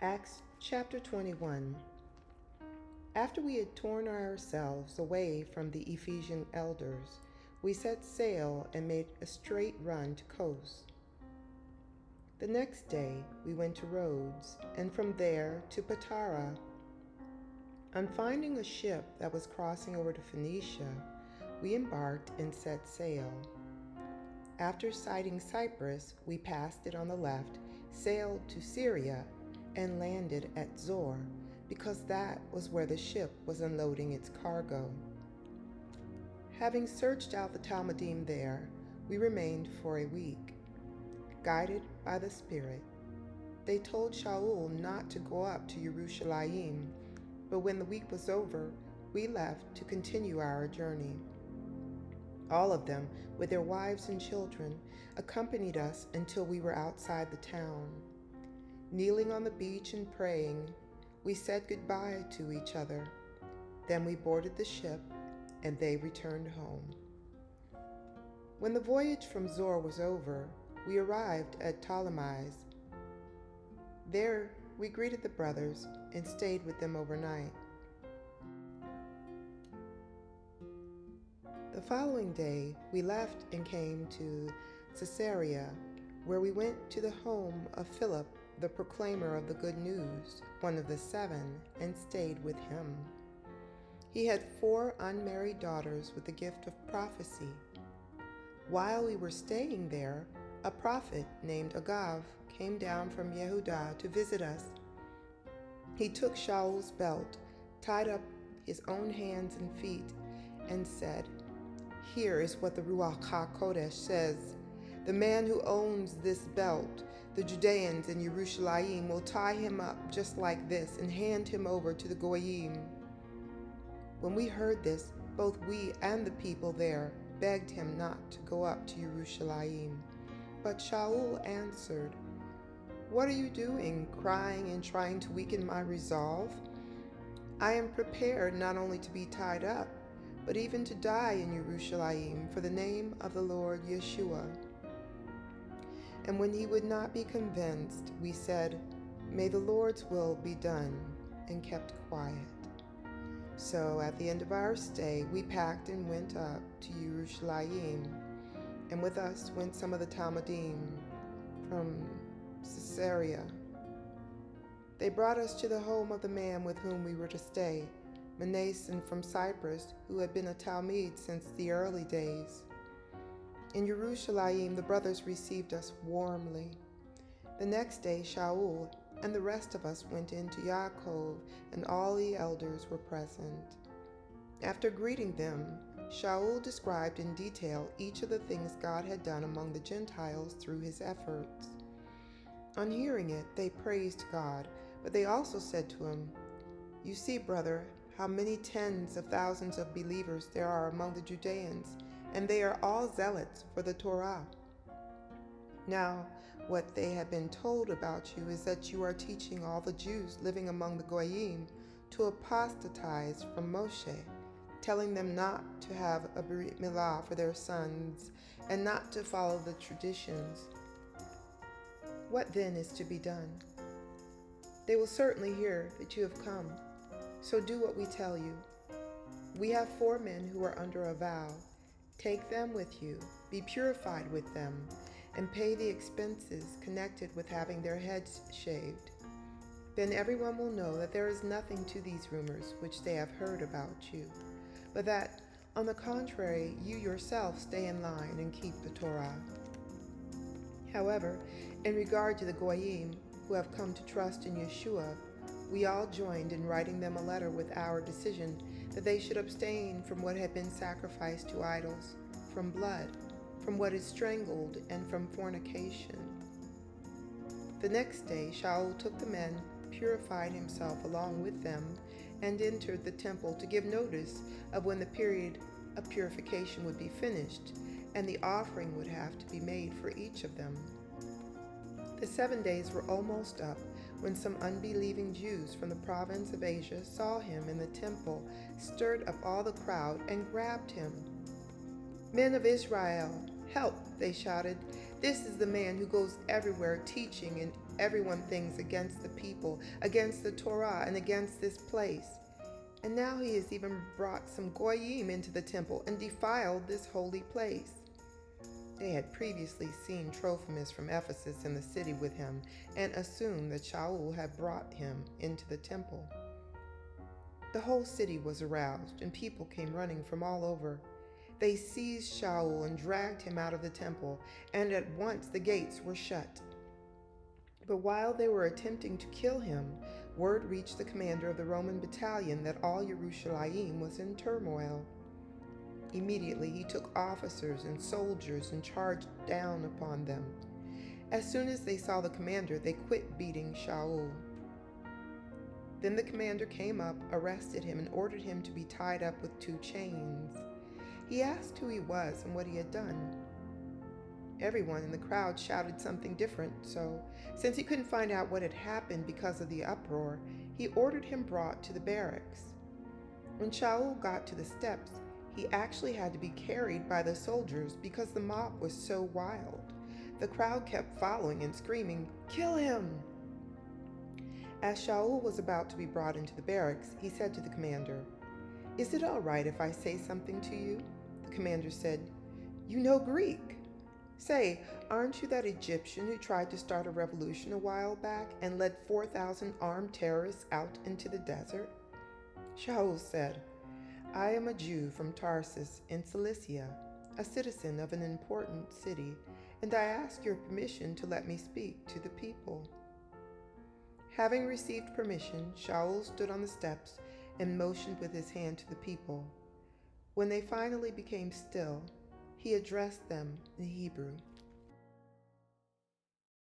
Acts chapter 21. After we had torn ourselves away from the Ephesian elders, we set sail and made a straight run to coast. The next day we went to Rhodes, and from there to Patara. On finding a ship that was crossing over to Phoenicia, we embarked and set sail. After sighting Cyprus, we passed it on the left, sailed to Syria, and landed at Zor, because that was where the ship was unloading its cargo. Having searched out the Talmudim there, we remained for a week. Guided by the Spirit, they told Shaul not to go up to Jerusalem, but when the week was over, we left to continue our journey. All of them, with their wives and children, accompanied us until we were outside the town. Kneeling on the beach and praying, we said goodbye to each other. Then we boarded the ship, and they returned home. When the voyage from Zor was over, we arrived at Ptolemais. There we greeted the brothers and stayed with them overnight. The following day, we left and came to Caesarea, where we went to the home of Philip, the proclaimer of the good news, one of the 7, and stayed with him. He had 4 unmarried daughters with the gift of prophecy. While we were staying there, a prophet named Agav came down from Yehudah to visit us. He took Shaul's belt, tied up his own hands and feet, and said, "Here is what the Ruach HaKodesh says. The man who owns this belt, the Judeans in Jerusalem, will tie him up just like this and hand him over to the Goyim." When we heard this, both we and the people there begged him not to go up to Jerusalem. But Shaul answered, "What are you doing, crying and trying to weaken my resolve? I am prepared not only to be tied up, but even to die in Jerusalem for the name of the Lord Yeshua." And when he would not be convinced, we said, "May the Lord's will be done," and kept quiet. So at the end of our stay, we packed and went up to Jerusalem, and with us went some of the Talmudim from Caesarea. They brought us to the home of the man with whom we were to stay, Manasseh from Cyprus, who had been a Talmud since the early days. In Jerusalem, the brothers received us warmly. The next day, Shaul and the rest of us went in to Yaakov, and all the elders were present. After greeting them, Shaul described in detail each of the things God had done among the Gentiles through his efforts. On hearing it, they praised God, but they also said to him, "You see, brother, how many tens of thousands of believers there are among the Judeans, and they are all zealots for the Torah. Now, what they have been told about you is that you are teaching all the Jews living among the Goyim to apostatize from Moshe, telling them not to have a Brit Milah for their sons and not to follow the traditions. What then is to be done? They will certainly hear that you have come, so do what we tell you. We have 4 men who are under a vow. Take them with you, be purified with them, and pay the expenses connected with having their heads shaved. Then everyone will know that there is nothing to these rumors which they have heard about you, but that, on the contrary, you yourself stay in line and keep the Torah." However, in regard to the Goyim who have come to trust in Yeshua, we all joined in writing them a letter with our decision that they should abstain from what had been sacrificed to idols, from blood, from what is strangled, and from fornication. The next day Shaul took the men, purified himself along with them, and entered the temple to give notice of when the period of purification would be finished, and the offering would have to be made for each of them. The 7 days were almost up when some unbelieving Jews from the province of Asia saw him in the temple, stirred up all the crowd, and grabbed him. "Men of Israel, help!" they shouted. "This is the man who goes everywhere teaching and everyone things against the people, against the Torah, and against this place. And now he has even brought some goyim into the temple and defiled this holy place. They had previously seen Trophimus from Ephesus in the city with him and assumed that Shaul had brought him into the temple. The whole city was aroused, and people came running from all over. They seized Shaul and dragged him out of the temple, and at once the gates were shut. But while they were attempting to kill him, word reached the commander of the Roman battalion that all Yerushalayim was in turmoil. Immediately he took officers and soldiers and charged down upon them. As soon as they saw the commander, they quit beating Shaul. Then the commander came up, arrested him, and ordered him to be tied up with 2 chains. He asked who he was and what he had done. Everyone in the crowd shouted something different, so since he couldn't find out what had happened because of the uproar, he ordered him brought to the barracks. When Shaul got to the steps, he actually had to be carried by the soldiers because the mob was so wild. The crowd kept following and screaming, "Kill him!" As Shaul was about to be brought into the barracks, he said to the commander, "Is it all right if I say something to you?" The commander said, "You know Greek. Say, aren't you that Egyptian who tried to start a revolution a while back and led 4,000 armed terrorists out into the desert?" Shaul said, "I am a Jew from Tarsus in Cilicia, a citizen of an important city, and I ask your permission to let me speak to the people." Having received permission, Shaul stood on the steps and motioned with his hand to the people. When they finally became still, he addressed them in Hebrew.